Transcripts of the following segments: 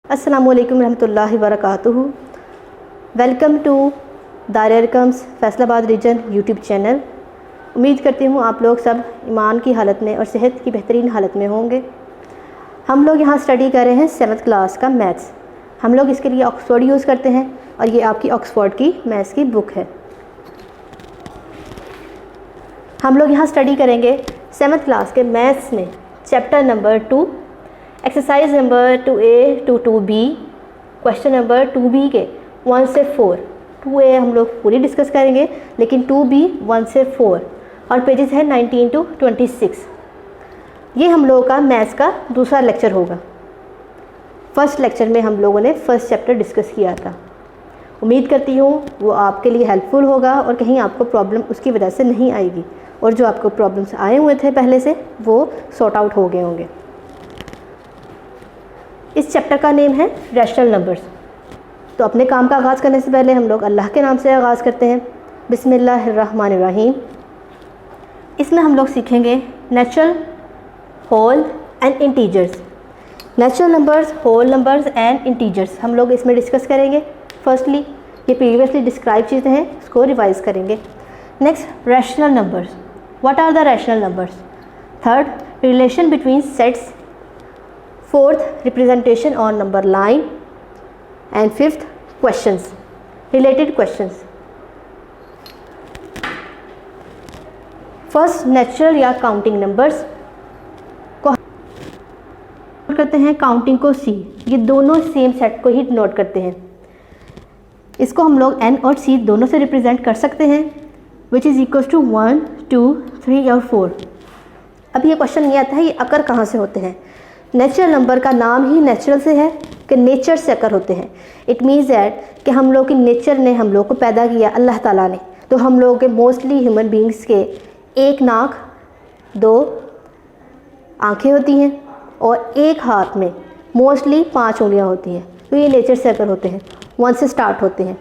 अस्सलामु अलैकुम रहमतुल्लाहि वबरकातुहू। वेलकम टू दायरा अरकम्स फैसलाबाद रीजन यूट्यूब चैनल। उम्मीद करती हूँ आप लोग सब ईमान की हालत में और सेहत की बेहतरीन हालत में होंगे। हम लोग यहाँ स्टडी कर रहे हैं 7th क्लास का मैथ्स। हम लोग इसके लिए ऑक्सफोर्ड यूज़ करते हैं और ये आपकी ऑक्सफोर्ड की मैथ्स की बुक है। हम लोग यहाँ स्टडी करेंगे 7th क्लास के मैथ्स में chapter number 2, exercise number 2A to 2B, question number 2B के 1 से 4। 2A हम लोग पूरी डिस्कस करेंगे, लेकिन 2B 1 से 4 और पेजेस है 19 to 26। ये हम लोगों का मैथ्स का दूसरा लेक्चर होगा। फर्स्ट लेक्चर में हम लोगों ने फर्स्ट चैप्टर डिस्कस किया था। उम्मीद करती हूँ वो आपके लिए हेल्पफुल होगा और कहीं आपको प्रॉब्लम उसकी वजह से नहीं आएगी, और जो आपको प्रॉब्लम्स आए हुए थे पहले से वो सॉर्ट आउट हो गए होंगे। इस चैप्टर का नेम है रैशनल नंबर्स। तो अपने काम का आगाज़ करने से पहले हम लोग अल्लाह के नाम से आगाज़ करते हैं, बिस्मिल्लाहिर्रहमानिर्रहीम। इसमें हम लोग सीखेंगे natural, whole and integers. Natural numbers, whole numbers and integers हम लोग इसमें डिस्कस करेंगे। फर्स्टली ये प्रीवियसली डिस्क्राइब चीज़ें हैं, इसको रिवाइज करेंगे। Next rational numbers, what are the rational numbers. Third relation between sets. Fourth representation on number line. And fifth questions, related questions. First natural या काउंटिंग नंबर्स को note करते हैं, counting को C। ये दोनों सेम सेट को ही note करते हैं। इसको हम लोग N और C दोनों से रिप्रेजेंट कर सकते हैं, विच इज़ इक्वल टू 1, 2, 3 और 4। अब ये क्वेश्चन ये आता है, ये अकर कहाँ से होते हैं। नेचुरल नंबर का नाम ही नेचुरल से है कि नेचर से अकर होते हैं। इट मीन्स दैट कि हम लोग की नेचर ने हम लोग को पैदा किया, अल्लाह ताला ने। तो हम लोगों के मोस्टली ह्यूमन बींग्स के एक नाक, 2 आँखें होती हैं और एक हाथ में मोस्टली 5 उंगलियाँ होती हैं। तो ये नेचर से अकर होते हैं, 1 से स्टार्ट होते हैं।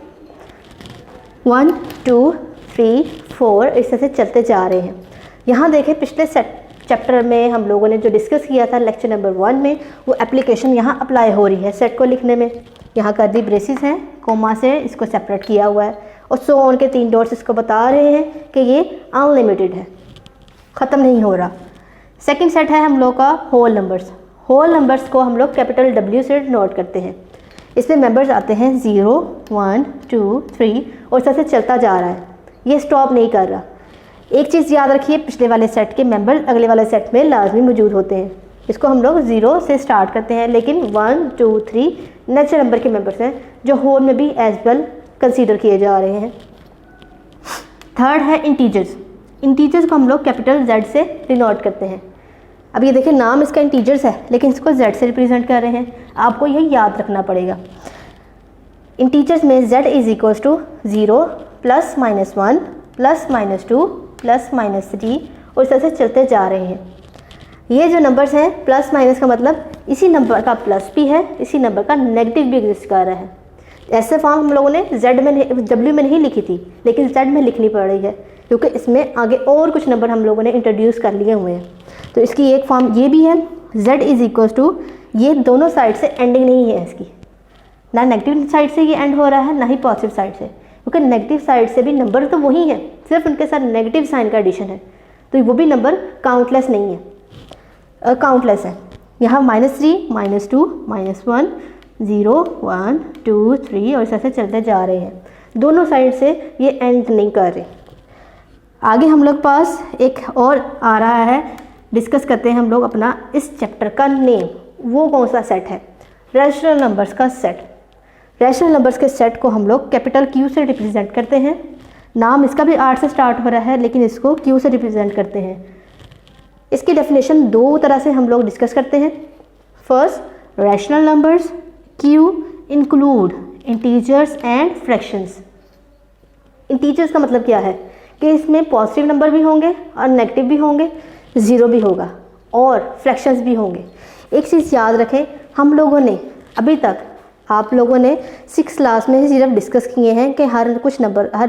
1, 2, 3, 4 इस तरह से चलते जा रहे हैं। यहाँ देखें पिछले चैप्टर में हम लोगों ने जो डिस्कस किया था लेक्चर नंबर 1 में, वो एप्लीकेशन यहाँ अप्लाई हो रही है सेट को लिखने में। यहाँ कर्ली ब्रेसेस हैं, कोमा से इसको सेपरेट किया हुआ है, और सो ऑन के 3 डॉट्स इसको बता रहे हैं कि ये अनलिमिटेड है, ख़त्म नहीं हो रहा। सेकंड सेट है हम लोग का होल नंबर्स। होल नंबर्स को हम लोग कैपिटल W से नोट करते हैं। इसमें मेंबर्स आते हैं 0, 1, 2, 3 और इस तरह से चलता जा रहा है, ये स्टॉप नहीं कर रहा। एक चीज़ याद रखिए, पिछले वाले सेट के मेंबर अगले वाले सेट में लाजमी मौजूद होते हैं। इसको हम लोग 0 से स्टार्ट करते हैं, लेकिन 1, 2, 3 नेचुरल नंबर के मेंबर्स हैं जो होल में भी एज वेल कंसीडर किए जा रहे हैं। थर्ड है इंटीजर्स। इंटीजर्स को हम लोग कैपिटल Z से डिनोट करते हैं। अब ये देखिए नाम इसका इंटीजर्स है, लेकिन इसको Z से रिप्रेजेंट कर रहे हैं। आपको यही याद रखना पड़ेगा। इंटीजर्स में Z इज इक्वल टू 0 +, -1 +, -2 +, -3 और इस तरह से चलते जा रहे हैं। ये जो नंबर्स हैं प्लस माइनस का मतलब इसी नंबर का प्लस भी है, इसी नंबर का नेगेटिव भी एग्जिस्ट कर रहा है। ऐसे फॉर्म हम लोगों ने W में नहीं लिखी थी, लेकिन Z में लिखनी पड़ रही है, क्योंकि इसमें आगे और कुछ नंबर हम लोगों ने इंट्रोड्यूस कर लिए हुए हैं। तो इसकी एक फॉर्म ये भी है, Z इज इक्वल टू, ये दोनों साइड से एंडिंग नहीं है इसकी, ना नेगेटिव साइड से ये एंड हो रहा है ना ही पॉजिटिव साइड से, क्योंकि नेगेटिव साइड से भी नंबर तो वही है, सिर्फ उनके साथ नेगेटिव साइन का एडिशन है। तो वो भी नंबर काउंटलेस नहीं है, काउंटलेस है। यहाँ -3, -2, -1, 0, 1, 2, 3 और ऐसे चलते जा रहे हैं। दोनों साइड से ये एंड नहीं कर रहे। आगे हम लोग पास एक और आ रहा है, डिस्कस करते हैं हम लोग अपना इस चैप्टर का नेम। वो कौन सा सेट है? रैशनल नंबर्स का सेट। रैशनल नंबर्स के सेट को हम लोग कैपिटल Q से रिप्रेजेंट करते हैं। नाम इसका भी R से स्टार्ट हो रहा है, लेकिन इसको Q से रिप्रेजेंट करते हैं। इसकी डेफिनेशन 2 तरह से हम लोग डिस्कस करते हैं। First rational numbers, Q include integers and fractions. Integers का मतलब क्या है कि इसमें पॉजिटिव नंबर भी होंगे और नेगेटिव भी होंगे, 0 भी होगा और फ्रैक्शंस भी होंगे। एक चीज़ याद रखें, हम लोगों ने अभी तक, आप लोगों ने 6 क्लास में सिर्फ डिस्कस किए हैं कि हर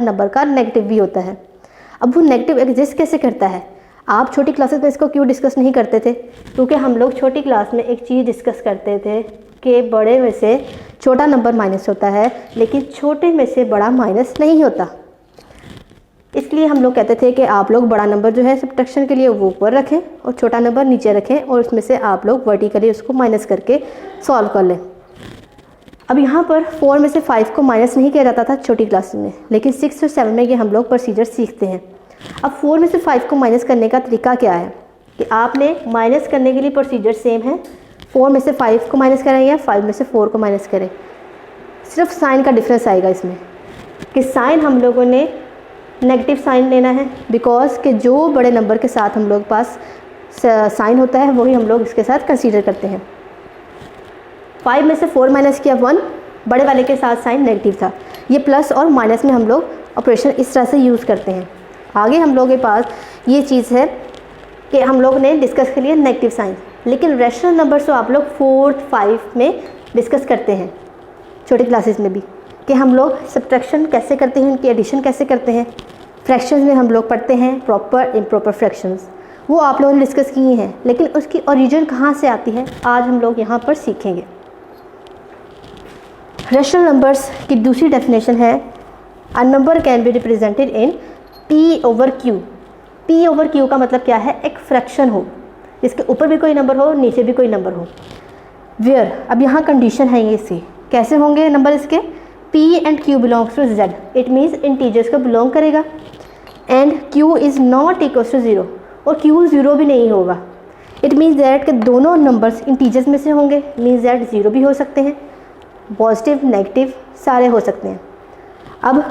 नंबर का नेगेटिव भी होता है। अब वो नेगेटिव एग्जिस्ट कैसे करता है? आप छोटी क्लासेस में इसको क्यों डिस्कस नहीं करते थे? क्योंकि हम लोग छोटी क्लास में एक चीज़ डिस्कस करते थे कि बड़े में से छोटा नंबर माइनस होता है, लेकिन छोटे में से बड़ा माइनस नहीं होता। इसलिए हम लोग कहते थे कि आप लोग बड़ा नंबर जो है सब्ट्रैक्शन के लिए वो ऊपर रखें और छोटा नंबर नीचे रखें, और उसमें से आप लोग वर्टिकली उसको माइनस करके सॉल्व कर लें। अब यहाँ पर 4 में से 5 को माइनस नहीं किया जाता था छोटी क्लास में, लेकिन 6 और 7 में ये हम लोग प्रोसीजर सीखते हैं। अब 4 में से 5 को माइनस करने का तरीका क्या है कि आपने माइनस करने के लिए प्रोसीजर सेम है। 4 में से 5 को माइनस करें या 5 में से 4 को माइनस करें, सिर्फ साइन का डिफरेंस आएगा इसमें कि साइन हम लोगों ने नेगेटिव साइन लेना है, बिकॉज कि जो बड़े नंबर के साथ हम लोग पास साइन होता है वही हम लोग इसके साथ कंसीडर करते हैं। 5 में से 4 माइनस किया 1, बड़े वाले के साथ साइन नेगेटिव था। ये प्लस और माइनस में हम लोग ऑपरेशन इस तरह से यूज़ करते हैं। आगे हम लोगों के पास ये चीज़ है कि हम लोग ने डिस्कस कर लिया नेगेटिव साइन, लेकिन रैशनल नंबर तो आप लोग 4th 5 में डिस्कस करते हैं छोटी क्लासेस में भी, कि हम लोग सब्ट्रैक्शन कैसे करते हैं, उनकी एडिशन कैसे करते हैं। फ्रैक्शंस में हम लोग पढ़ते हैं प्रॉपर इम्प्रॉपर फ्रैक्शंस, वो आप लोगों ने डिस्कस किए हैं, लेकिन उसकी ओरिजिन कहाँ से आती है आज हम लोग यहाँ पर सीखेंगे। रैशनल नंबर्स की दूसरी डेफिनेशन है a number can be represented in P over Q। P over Q का मतलब क्या है, एक फ्रैक्शन हो जिसके ऊपर भी कोई नंबर हो नीचे भी कोई नंबर हो। वेयर, अब यहाँ कंडीशन है ये इसकी, कैसे होंगे नंबर इसके, P and Q belongs to Z, it means integers को बिलोंग करेगा, and Q is not equals to 0 और Q 0 भी नहीं होगा। इट मीन्स दैट कि दोनों नंबर्स इंटीजर्स में से होंगे, मीन्स दैट 0 भी हो सकते हैं, पॉजिटिव नेगेटिव सारे हो सकते हैं। अब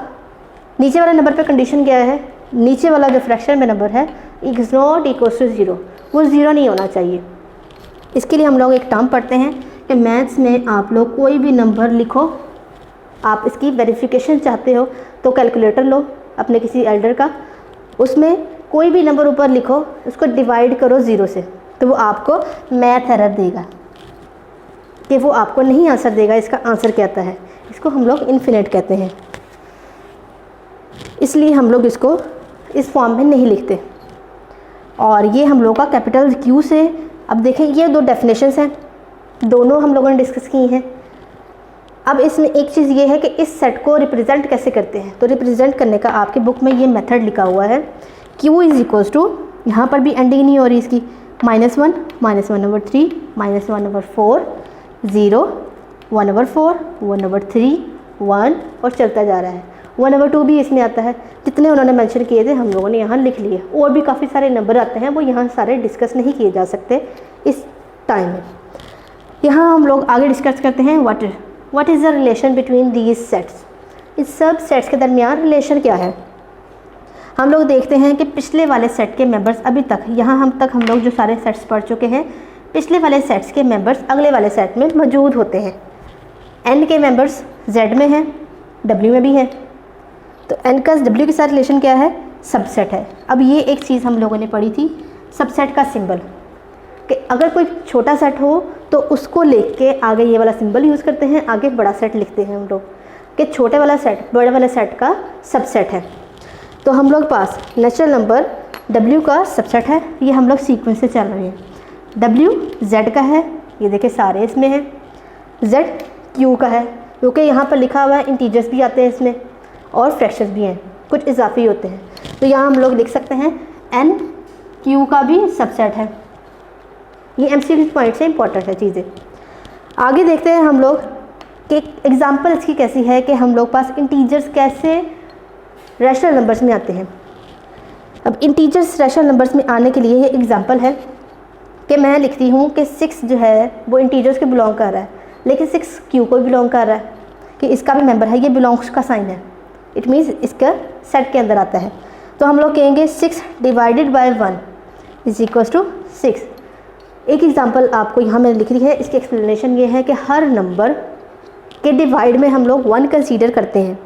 नीचे वाले नंबर पे कंडीशन क्या है, नीचे वाला जो फ्रैक्शन में नंबर है इज नॉट इक्वल्स टू 0, वो 0 नहीं होना चाहिए। इसके लिए हम लोग एक टर्म पढ़ते हैं कि मैथ्स में आप लोग कोई भी नंबर लिखो, आप इसकी वेरिफिकेशन चाहते हो तो कैलकुलेटर लो अपने किसी एल्डर का, उसमें कोई भी नंबर ऊपर लिखो, उसको डिवाइड करो 0 से, तो वो आपको मैथ एरर देगा कि वो आपको नहीं आंसर देगा। इसका आंसर क्या आता है, इसको हम लोग इन्फिनिट कहते हैं, इसलिए हम लोग इसको इस फॉर्म में नहीं लिखते। और ये हम लोग का कैपिटल Q से, अब देखें ये दो डेफिनेशंस हैं, दोनों हम लोगों ने डिस्कस की हैं। अब इसमें एक चीज़ ये है कि इस सेट को रिप्रेजेंट कैसे करते हैं, तो रिप्रेजेंट करने का आपकी बुक में ये मेथड लिखा हुआ है, Q इज़ इक्वल्स टू, यहाँ पर भी एंडिंग नहीं हो रही इसकी, -1, -1/3, -1/4, 0, 1/4, 1/3, 1 और चलता जा रहा है। 1/2 भी इसमें आता है। जितने उन्होंने मेंशन किए थे हम लोगों ने यहाँ लिख लिए, और भी काफ़ी सारे नंबर आते हैं, वो यहाँ सारे डिस्कस नहीं किए जा सकते इस टाइम में। यहाँ हम लोग आगे डिस्कस करते हैं what is the relation between these sets, इस सब सेट्स के दरमियान रिलेशन क्या है। हम लोग देखते हैं कि पिछले वाले सेट के मेंबर्स अभी तक हम लोग जो सारे सेट्स पढ़ चुके हैं, पिछले वाले सेट्स के मेंबर्स अगले वाले सेट में मौजूद होते हैं। n के मेंबर्स z में हैं, w में भी हैं, तो n का w के साथ रिलेशन क्या है, सबसेट है। अब ये एक चीज़ हम लोगों ने पढ़ी थी, सबसेट का सिंबल, कि अगर कोई छोटा सेट हो तो उसको लेके के आगे ये वाला सिंबल यूज़ करते हैं, आगे बड़ा सेट लिखते हैं हम लोग, कि छोटे वाला सेट बड़े वाले सेट का सबसेट है। तो हम लोग पास नेचुरल नंबर w का सबसेट है, ये हम लोग सीक्वेंस से चल रहे हैं। w z का है, ये देखिए सारे इसमें हैं, z q का है, क्योंकि यहाँ पर लिखा हुआ है इंटीजर्स भी आते हैं इसमें और फ्रैक्शंस भी हैं, कुछ इजाफी होते हैं, तो यहाँ हम लोग लिख सकते हैं n q का भी सबसेट है। ये MCQ पॉइंट से इंपॉर्टेंट है चीज़ें। आगे देखते हैं हम लोग कि एग्जांपल इसकी कैसी है कि हम लोग पास इंटीजर्स कैसे रैशनल नंबर्स में आते हैं। अब इंटीजर्स रैशनल नंबर्स में आने के लिए ये एग्जांपल है कि मैं लिखती हूँ कि 6 जो है वो इंटीजर्स के बिलोंग कर रहा है, लेकिन 6 Q को बिलोंग कर रहा है, कि इसका भी मेंबर है, ये बिलोंग्स का साइन है, इट मीन्स इसका सेट के अंदर आता है। तो हम लोग कहेंगे 6 divided by 1 is equals to 6। एक एग्जांपल आपको यहाँ मैंने लिख दी है, इसकी एक्सप्लेनेशन ये है कि हर नंबर के डिवाइड में हम लोग 1 कंसीडर करते हैं,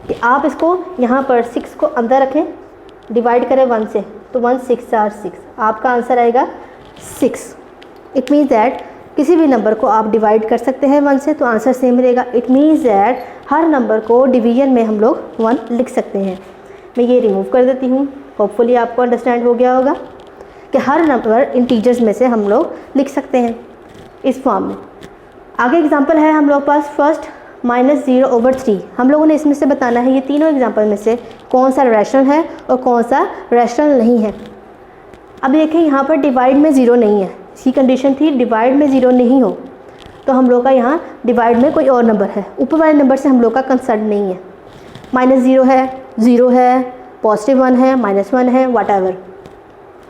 कि आप इसको यहाँ पर 6 को अंदर रखें, डिवाइड करें 1 से, तो 1 6 4 6, आपका आंसर आएगा 6। इट मीन्स दैट किसी भी नंबर को आप डिवाइड कर सकते हैं 1 से, तो आंसर सेम मिलेगा। It means that her number को डिवीजन में हम लोग 1 लिख सकते हैं। मैं ये रिमूव कर देती हूँ, होपफुली आपको अंडरस्टैंड हो गया होगा कि हर नंबर इंटीजर्स में से हम लोग लिख सकते हैं इस फॉर्म में। आगे एग्जांपल है हम लोग पास फर्स्ट -0/3। हम लोगों ने इसमें से बताना है ये तीनों एग्जांपल में से कौन सा रैशनल है और कौन सा रैशनल नहीं है। अब देखें यहाँ पर डिवाइड में 0 नहीं है, इसकी कंडीशन थी डिवाइड में 0 नहीं हो, तो हम लोग का यहाँ डिवाइड में कोई और नंबर है, ऊपर वाले नंबर से हम लोग का कंसर्न नहीं है। -0 है, 0 है, +1 है, -1 है, वट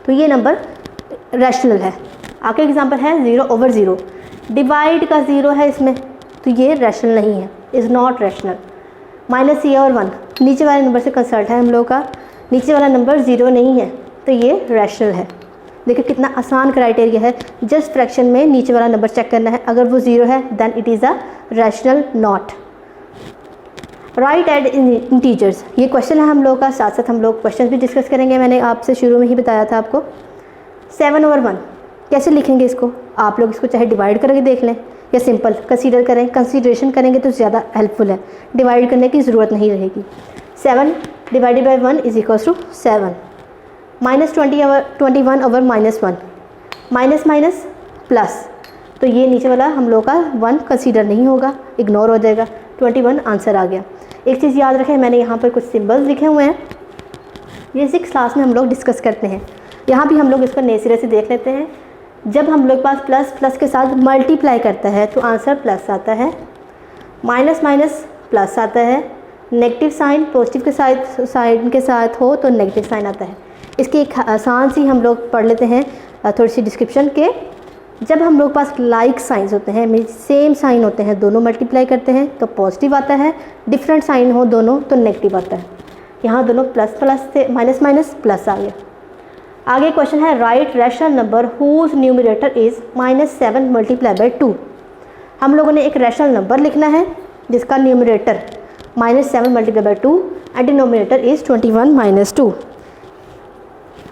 तो ये नंबर रैशनल है। आगे एग्जांपल है 0/0। डिवाइड का 0 है इसमें, तो ये रैशनल नहीं है, इज़ नॉट रैशनल। -c और 1 नीचे वाले नंबर से कंसल्ट है हम लोग का, नीचे वाला नंबर 0 नहीं है, तो ये रैशनल है। देखिए कितना आसान क्राइटेरिया है, जस्ट फ्रैक्शन में नीचे वाला नंबर चेक करना है, अगर वो 0 है then it is a rational not. Write add integers, ये क्वेश्चन है हम लोग का, साथ साथ हम लोग क्वेश्चन भी डिस्कस करेंगे। मैंने आपसे शुरू में ही बताया था आपको। 7/1 कैसे लिखेंगे इसको, आप लोग इसको चाहे डिवाइड करके देख लें या सिंपल कंसीडर करें, कंसीडरेशन करेंगे तो ज़्यादा हेल्पफुल है, डिवाइड करने की ज़रूरत नहीं रहेगी। 7 divided by 1 is equals to 7। -21/-1 minus minus plus, तो ये नीचे वाला हम लोग का 1 कंसीडर नहीं होगा, इग्नोर हो जाएगा, 21 आंसर आ गया। एक चीज़ याद रखें, मैंने यहाँ पर कुछ सिंबल्स लिखे हुए हैं, ये 6 क्लास में हम लोग डिस्कस करते हैं। यहाँ भी हम लोग इसको नए सिरे से देख लेते हैं। जब हम लोग पास प्लस के साथ मल्टीप्लाई करता है तो आंसर प्लस आता है, माइनस माइनस प्लस आता है, नेगेटिव साइन पॉजिटिव के साइन के साथ हो तो नेगेटिव साइन आता है। इसकी एक आसान सी हम लोग पढ़ लेते हैं थोड़ी सी डिस्क्रिप्शन के। जब हम लोग पास लाइक साइंस होते हैं, मीन सेम साइन होते हैं, दोनों मल्टीप्लाई करते हैं तो पॉजिटिव आता है, डिफरेंट साइन हो दोनों तो नेगेटिव आता है। यहाँ दोनों प्लस प्लस थे, माइनस माइनस प्लस आ गया। आगे क्वेश्चन है write rational number whose numerator is -7 multiply by 2। हम लोगों ने एक रैशनल नंबर लिखना है जिसका numerator -7 multiply by 2 and denominator is 21 - 2।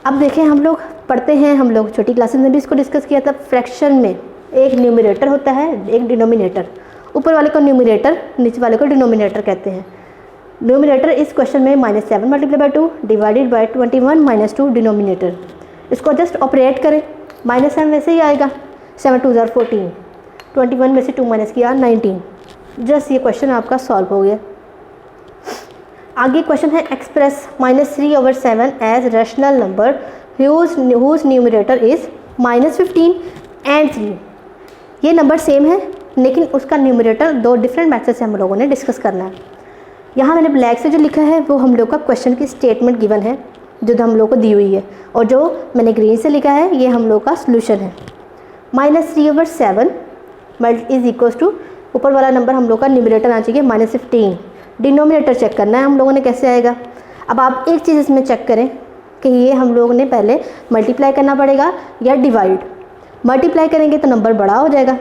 अब देखें, हम लोग पढ़ते हैं, हम लोग छोटी क्लासेस में भी इसको डिस्कस किया था। फ्रैक्शन में एक न्यूमरेटर होता है, एक डिनोमिनेटर। ऊपर वाले को न्यूमरेटर, नीचे वाले को डिनोमिनेटर कहते हैं। न्यूमरेटर इस क्वेश्चन में -7 multiply by 2 divided by 21 - 2 denominator. इसको जस्ट ऑपरेट करें, -7 वैसे ही आएगा, 7 2 = 14, 21 में से 2 माइनस किया 19। जस्ट ये क्वेश्चन आपका सॉल्व हो गया। आगे क्वेश्चन है express -3/7 as rational number whose numerator is -15 and 3। ये नंबर सेम है लेकिन उसका न्यूमरेटर 2 डिफरेंट मेथड से हम लोगों ने डिस्कस करना है। यहाँ मैंने ब्लैक से जो लिखा है वो हम लोग का क्वेश्चन की स्टेटमेंट गिवन है जो हम लोग को दी हुई है, और जो मैंने ग्रीन से लिखा है ये हम लोग का सोल्यूशन है। -3/7 इज इक्वल्स टू, ऊपर वाला नंबर हम लोग का न्यूमरेटर आना चाहिए -15, डिनोमिनेटर चेक करना है हम लोगों ने कैसे आएगा। अब आप एक चीज़ इसमें चेक करें कि ये हम लोगों ने पहले मल्टीप्लाई करना पड़ेगा या डिवाइड। मल्टीप्लाई करेंगे तो नंबर बड़ा हो जाएगा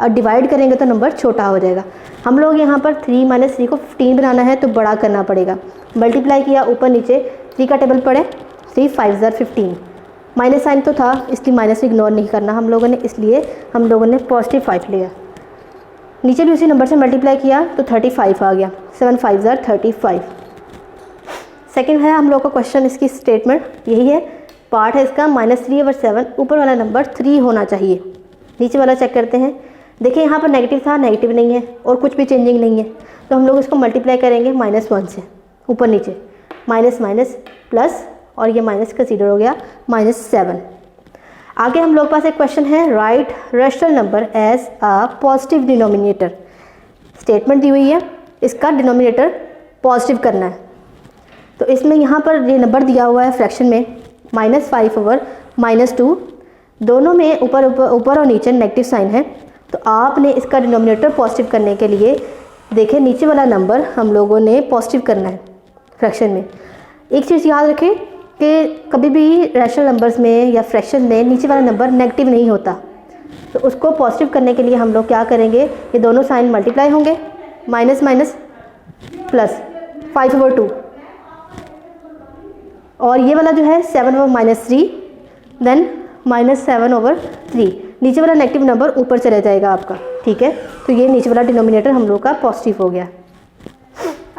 और डिवाइड करेंगे तो नंबर छोटा हो जाएगा। हम लोग यहाँ पर 3 - 3 को 15 बनाना है तो बड़ा करना पड़ेगा। मल्टीप्लाई किया, ऊपर नीचे 3 का टेबल पड़े, 3 5 = 15। माइनस साइन तो था इसलिए माइनस इग्नोर नहीं करना हम लोगों ने, इसलिए हम लोगों ने +5 लिया। नीचे भी उसी नंबर से मल्टीप्लाई किया तो 35 आ गया, 7 5 = 35। सेकंड है हम लोग का क्वेश्चन, इसकी स्टेटमेंट यही है, पार्ट है इसका -3/7, ऊपर वाला नंबर 3 होना चाहिए। नीचे वाला चेक करते हैं, देखिए यहाँ पर नेगेटिव था, नेगेटिव नहीं है और कुछ भी चेंजिंग नहीं है, तो हम लोग इसको मल्टीप्लाई करेंगे -1 से, ऊपर नीचे माइनस माइनस प्लस, और ये माइनस कंसीडर हो गया -7। आगे हम लोग पास एक क्वेश्चन है write rational number as a positive denominator. Statement दी हुई है, इसका डिनोमिनेटर पॉजिटिव करना है। तो इसमें यहाँ पर ये नंबर दिया हुआ है फ्रैक्शन में -5/-2, दोनों में ऊपर और नीचे नेगेटिव साइन है। तो आपने इसका डिनोमिनेटर पॉजिटिव करने के लिए देखें नीचे वाला नंबर हम लोगों ने पॉजिटिव करना है फ्रैक्शन में। एक चीज़ याद रखें कि कभी भी रैशनल नंबर्स में या फ्रैक्शन में नीचे वाला नंबर नेगेटिव नहीं होता, तो उसको पॉजिटिव करने के लिए हम लोग क्या करेंगे, ये दोनों साइन मल्टीप्लाई होंगे, माइनस माइनस प्लस 5/2, और ये वाला जो है 7/-3 देन -7/3। नीचे वाला नेगेटिव नंबर ऊपर चले जाएगा आपका, ठीक है। तो ये नीचे वाला डिनोमिनेटर हम लोग का पॉजिटिव हो गया।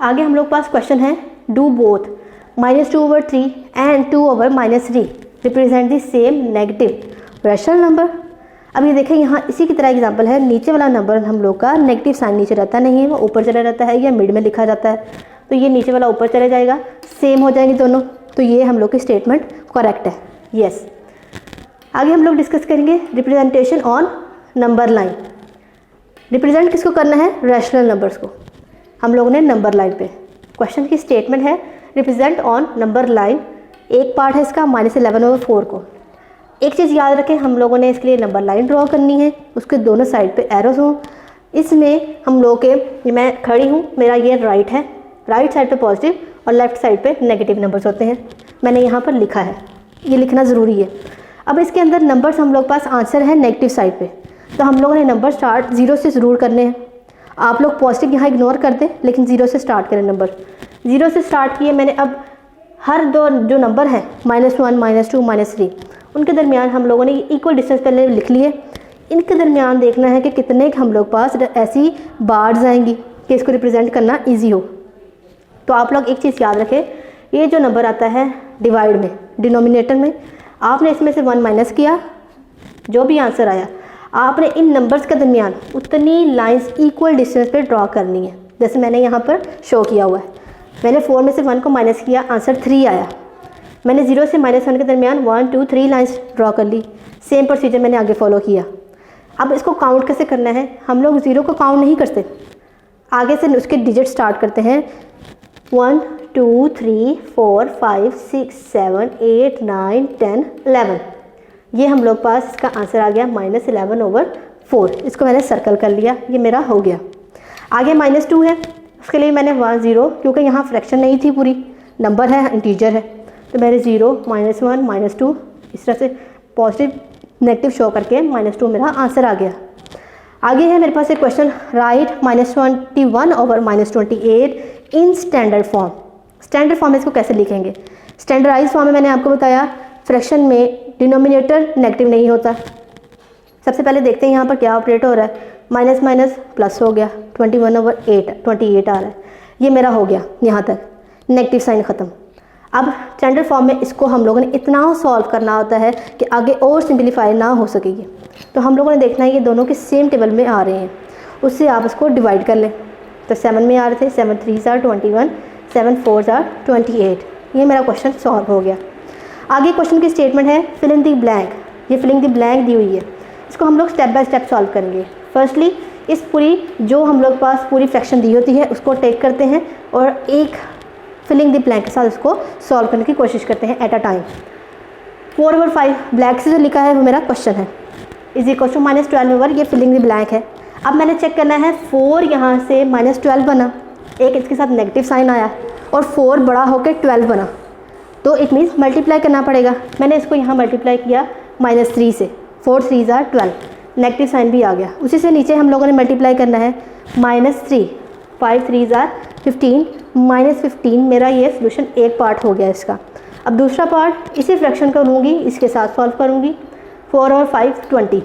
आगे हम लोग पास क्वेश्चन है do both -2/3 and 2/-3 represent the same negative rational number. अब ये देखें यहाँ इसी की तरह एग्जांपल है, नीचे वाला नंबर हम लोग का नेगेटिव साइन नीचे रहता नहीं है, वो ऊपर चला रहता है या मिड में लिखा जाता है, तो ये नीचे वाला ऊपर चले जाएगा, सेम हो जाएंगे दोनों, तो ये हम लोग की स्टेटमेंट करेक्ट है, यस। आगे हम लोग डिस्कस करेंगे representation on number line. Represent किसको करना है? रैशनल नंबर्स को हम लोगों ने नंबर लाइन पे। क्वेश्चन की स्टेटमेंट है रिप्रेजेंट ऑन नंबर लाइन, एक पार्ट है इसका -11/4 को। एक चीज़ याद रखें, हम लोगों ने इसके लिए नंबर लाइन ड्रॉ करनी है, उसके दोनों साइड पे एरोस हों। इसमें हम लोग के, मैं खड़ी हूँ, मेरा ये राइट है, राइट साइड पे पॉजिटिव और लेफ्ट साइड पे नेगेटिव नंबर्स होते हैं, मैंने यहाँ पर लिखा है, ये लिखना ज़रूरी है। अब इसके अंदर नंबर्स हम लोग पास आंसर है नेगेटिव साइड पे, तो हम लोगों ने नंबर स्टार्ट 0 से ज़रूर करने हैं। आप लोग पॉजिटिव यहाँ इग्नोर कर दें, लेकिन 0 से स्टार्ट करें। नंबर 0 से स्टार्ट किए मैंने। अब हर दो जो नंबर हैं -1, -2, -3, उनके दरमियान हम लोगों ने इक्वल डिस्टेंस पहले लिख लिए। इनके दरमियान देखना है कि कितने हम लोग पास ऐसी बार्स आएंगी कि इसको रिप्रेजेंट करना ईजी हो। तो आप लोग एक चीज़ याद रखें, ये जो नंबर आता है डिवाइड में, डिनोमिनेटर में, आपने इसमें से 1 माइनस किया, जो भी आंसर आया आपने इन नंबर्स के दरमियान उतनी लाइंस इक्वल डिस्टेंस पे ड्रॉ करनी है, जैसे मैंने यहाँ पर शो किया हुआ है। मैंने 4 में से 1 को माइनस किया, आंसर 3 आया। मैंने 0 से -1 के दरमियान 1, 2, 3 लाइंस ड्रॉ कर ली। सेम प्रोसीजर मैंने आगे फॉलो किया। अब इसको काउंट कैसे करना है? हम लोग 0 को काउंट नहीं करते, आगे से उसके डिजिट स्टार्ट करते हैं। 1, 2, 3, 4, 5, 6, 7, 8, 9, 10, 11। ये हम लोग पास इसका आंसर आ गया -11/4। इसको मैंने सर्कल कर लिया, ये मेरा हो गया। आगे -2 है, उसके लिए मैंने 1, 0, क्योंकि यहाँ फ्रैक्शन नहीं थी, पूरी नंबर है, इंटीजर है, तो मैंने 0, -1, -2 इस तरह से पॉजिटिव नेगेटिव शो करके -2 मेरा आंसर आ गया। आगे है मेरे पास एक question, right -21/-28 in standard form. Standard form में इसको कैसे लिखेंगे? स्टैंडर्डाइज फॉर्म में मैंने आपको बताया फ्रैक्शन में डिनोमिनेटर नेगेटिव नहीं होता। सबसे पहले देखते हैं यहाँ पर क्या ऑपरेट हो रहा है, माइनस माइनस प्लस हो गया, 21/8 28 आ रहा है, ये मेरा हो गया यहाँ तक, नेगेटिव साइन ख़त्म। अब स्टैंडर्ड फॉर्म में इसको हम लोगों ने इतना सॉल्व करना होता है कि आगे और सिंपलीफाई ना हो सकेगी। तो हम लोगों ने देखना है ये दोनों के सेम टेबल में आ रहे हैं, उससे आप इसको डिवाइड कर लें। तो 7 में आ रहे थे, 7 3s are 21, 7 4s are 28। ये मेरा क्वेश्चन सॉल्व हो गया। आगे क्वेश्चन की स्टेटमेंट है फिल इन द ब्लैंक। ये फिलिंग द ब्लैंक दी हुई है, इसको हम लोग स्टेप बाय स्टेप सॉल्व करेंगे। फर्स्टली इस पूरी जो हम लोग पास पूरी फ्रैक्शन दी होती है उसको टेक करते हैं और एक फिलिंग द ब्लैंक के साथ उसको सॉल्व करने की कोशिश करते हैं एट अ टाइम। 4/5 ब्लैक से जो लिखा है वो मेरा क्वेश्चन है, इज इक्वल टू -12/, ये फिलिंग द ब्लैंक है। अब मैंने चेक करना है 4 यहाँ से -12 बना, एक इसके साथ नेगेटिव साइन आया और 4 बड़ा होकर 12 बना, तो इट मीन्स मल्टीप्लाई करना पड़ेगा। मैंने इसको यहाँ मल्टीप्लाई किया -3 से, 4 3s are 12, नेगेटिव साइन भी आ गया। उसी से नीचे हम लोगों ने मल्टीप्लाई करना है -3, 5 3s are 15, -15 मेरा ये सोल्यूशन एक पार्ट हो गया इसका। अब दूसरा पार्ट इसी फ्रैक्शन को लूँगी, इसके साथ सॉल्व करूँगी। 4 और 5 20,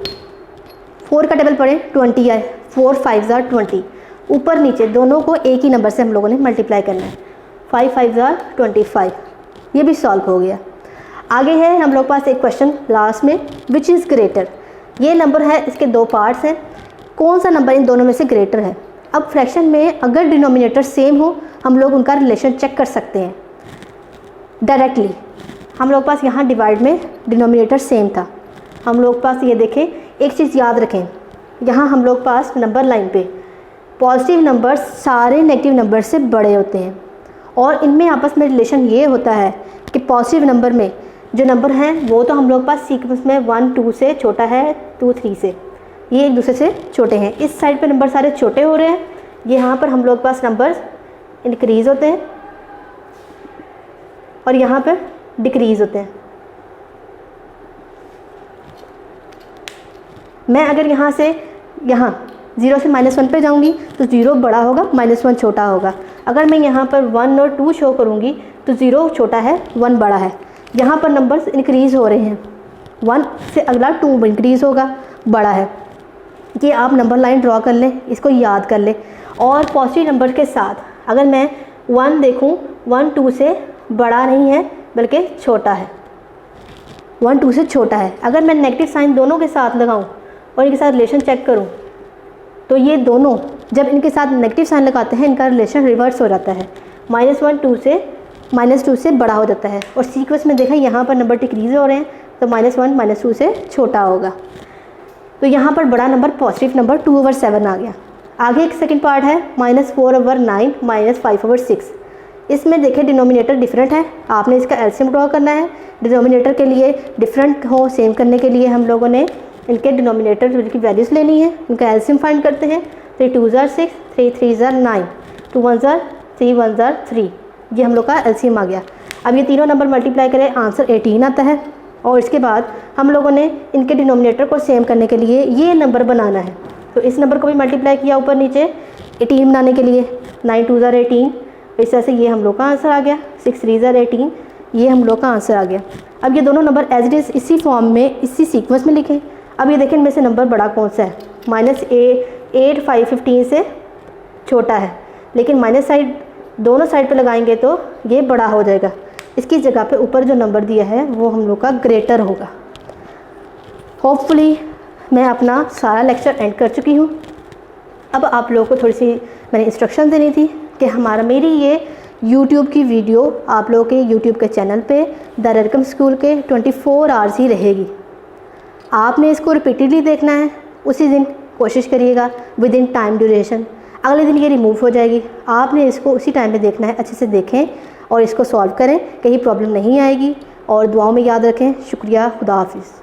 4 का टेबल पड़े 20 आए, 4 5s are 20, ऊपर नीचे दोनों को एक ही नंबर से हम लोगों ने मल्टीप्लाई करना है। 5 5s are 25, ये भी सॉल्व हो गया। आगे है हम लोग पास एक क्वेश्चन लास्ट में, विच इज़ ग्रेटर। ये नंबर है, इसके 2 पार्ट्स हैं, कौन सा नंबर इन दोनों में से ग्रेटर है। अब फ्रैक्शन में अगर डिनोमिनेटर सेम हो हम लोग उनका रिलेशन चेक कर सकते हैं डायरेक्टली। हम लोग पास यहाँ डिवाइड में डिनोमिनेटर सेम था, हम लोग पास ये देखें, एक चीज़ याद रखें, यहाँ हम लोग पास नंबर लाइन पे पॉजिटिव नंबर्स सारे नेगेटिव नंबर से बड़े होते हैं और इनमें आपस में रिलेशन ये होता है कि पॉजिटिव नंबर में जो नंबर हैं वो तो हम लोग पास सीक्वेंस में 1 2 से छोटा है, 2 3 से, ये एक दूसरे से छोटे हैं। इस साइड पे नंबर सारे छोटे हो रहे हैं, यहाँ पर हम लोग पास नंबर्स इंक्रीज़ होते हैं और यहाँ पर डिक्रीज़ होते हैं। मैं अगर यहाँ से यहाँ 0 से -1 पे जाऊँगी तो 0 बड़ा होगा, -1 छोटा होगा। अगर मैं यहाँ पर 1 और 2 शो करूँगी तो 0 छोटा है, 1 बड़ा है। यहाँ पर नंबर्स इंक्रीज़ हो रहे हैं, 1 से अगला 2 इंक्रीज़ होगा, बड़ा है। ये आप नंबर लाइन ड्रॉ कर लें, इसको याद कर लें। और पॉजिटिव नंबर के साथ अगर मैं 1 देखूँ, 1 2 से बड़ा नहीं है बल्कि छोटा है, 1 2 से छोटा है। अगर मैं नेगेटिव साइन दोनों के साथ लगाऊँ और इनके साथ रिलेशन चेक करूँ तो ये दोनों जब इनके साथ नेगेटिव साइन लगाते हैं इनका रिलेशन रिवर्स हो जाता है, -2 से बड़ा हो जाता है। और सीक्वेंस में देखा यहाँ पर नंबर डिक्रीज हो रहे हैं तो -1 -2 से छोटा होगा। तो यहाँ पर बड़ा नंबर पॉजिटिव नंबर 2/7 आ गया। आगे एक सेकंड पार्ट है -4/9 -5/6। इसमें देखें डिनोमिनेटर डिफरेंट है, आपने इसका एलसीएम ड्रॉ करना है। डिनोमिनेटर के लिए डिफरेंट हो सेम करने के लिए हम लोगों ने इनके डिनोमिनेटर की वैल्यूज़ लेनी है, इनका एलसीएम फाइंड करते हैं। 3 2 6, 3 3 9, 2 1 3 1 3, ये हम लोग का एलसीएम आ गया। अब ये तीनों नंबर मल्टीप्लाई करें आंसर 18 आता है। और इसके बाद हम लोगों ने इनके डिनोमिनेटर को सेम करने के लिए ये नंबर बनाना है, तो इस नंबर को भी मल्टीप्लाई किया ऊपर नीचे 18 बनाने के लिए। 9 2 18, इस तरह से ये हम लोग का आंसर आ गया। 6 3 18, ये हम लोग का आंसर आ गया। अब ये दोनों नंबर एज इट इज़ इसी फॉर्म में इसी सीक्वेंस में लिखें। अब ये देखें इनमें से नंबर बड़ा कौन सा है, -8 5 15 से छोटा है, लेकिन माइनस साइड दोनों साइड पे लगाएंगे तो ये बड़ा हो जाएगा। इसकी जगह पे ऊपर जो नंबर दिया है वो हम लोग का ग्रेटर होगा। होपफुली मैं अपना सारा लेक्चर एंड कर चुकी हूँ। अब आप लोगों को थोड़ी सी मैंने इंस्ट्रक्शन देनी थी कि मेरी ये YouTube की वीडियो आप लोगों के YouTube के चैनल पे द ररकम स्कूल के 24 आवर्स ही रहेगी। आपने इसको रिपीटेडली देखना है, उसी दिन कोशिश करिएगा विद इन टाइम ड्यूरेशन। अगले दिन ये रिमूव हो जाएगी, आपने इसको उसी टाइम पे देखना है। अच्छे से देखें और इसको सॉल्व करें, कहीं प्रॉब्लम नहीं आएगी। और दुआओं में याद रखें। शुक्रिया, खुदा हाफिज़।